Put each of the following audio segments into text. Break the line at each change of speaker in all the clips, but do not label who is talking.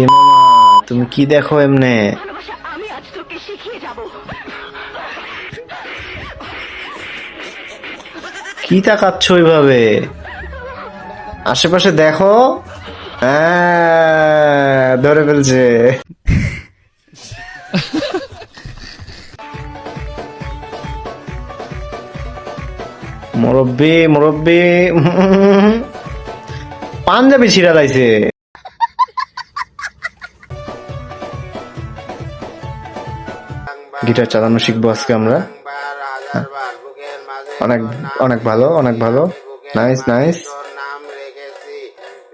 এ মামা তুমি কি দেখো এমনে?
আমি আজ তোকে শিখিয়ে যাব।
কি তাকাচ্ছ ওইভাবে? আশেপাশে দেখো। হ্যাঁ, ধরে ফেলছে। মুরব্বি মুরব্বি পাঞ্জাবি ছিঁড়া লাইছে। গিটার চালানো শিখবো আজকে আমরা। অনেক অনেক ভালো, অনেক ভালো। Nice nice.
নাম রেখেছি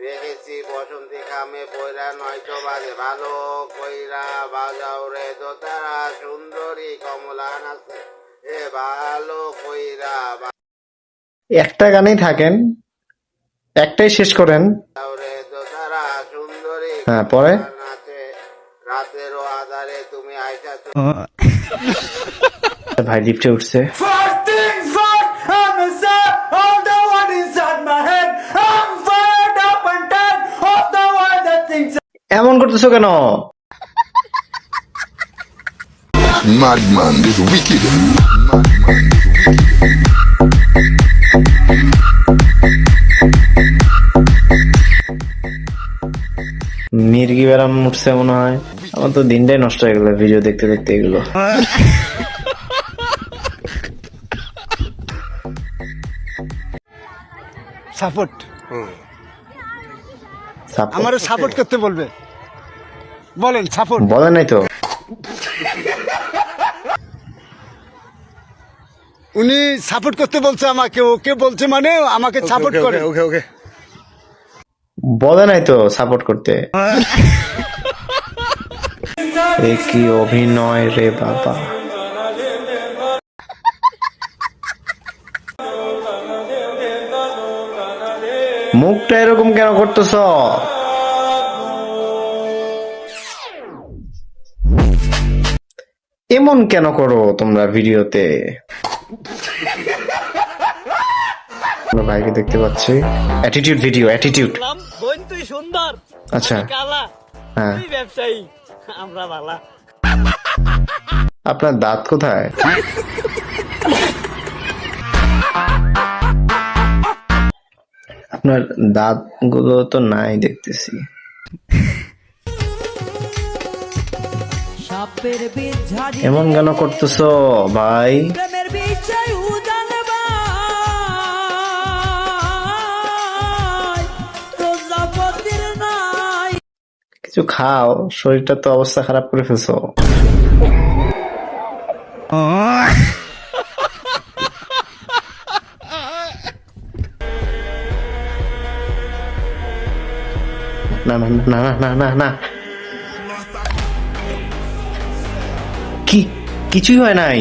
রেখেছি বসন্তী খামে পয়রা নয়তো বাজে ভালো কইরা বাজাও রে দোতারা সুন্দরী কমলা নাচে এ ভালো কইরা
একটা গানেই থাকেন, একটাই শেষ করেন।
বাজাও রে দোতারা সুন্দরী
হ্যাঁ, পরে
নাচে রাতেরও আধারে তুমি আইসা
ভাই লিফটে উঠছে। এমন করতেছো কেন?
Madman is wicked.
মির্গি ব্যারাম উঠছে মনে হয়। আমার তো দিনটাই নষ্ট হয়ে গেল ভিডিও দেখতে দেখতে এগুলো।
Support
Support?
আমারে সাপোর্ট করতে বলবে, বলেন সাপোর্ট।
বলে নাই তো।
উনি সাপোর্ট করতে বলছে আমাকে, ওকে বলছে মানে আমাকে সাপোর্ট করে।
Okay, okay.
বলে নাই তো সাপোর্ট করতে। এ কি অভিনয় রে বাবা। মুখটা এরকম কেন করতেছ? এমন কেন করো তোমরা ভিডিওতে? আমরা ভাইকে দেখতে পাচ্ছি। Attitude video, attitude.
বোন তুই সুন্দর,
আচ্ছা
কালা,
হ্যাঁ।
তুই ব্যবসায়ী, আমরা বালা।
আপনার দাঁত কোথায়? আপনার দাঁত গুলো তো নাই দেখতেছি।
সাপের বীজ ঝাড়ি
এমন কেন করতেছো ভাই?
প্রেমের বিষয় উদান ভাই প্রজাপতির নাই।
কিছু খাও, শরীরটা তো অবস্থা খারাপ করে ফেলছো। না না না না না না না, কি কিছুই হয় নাই।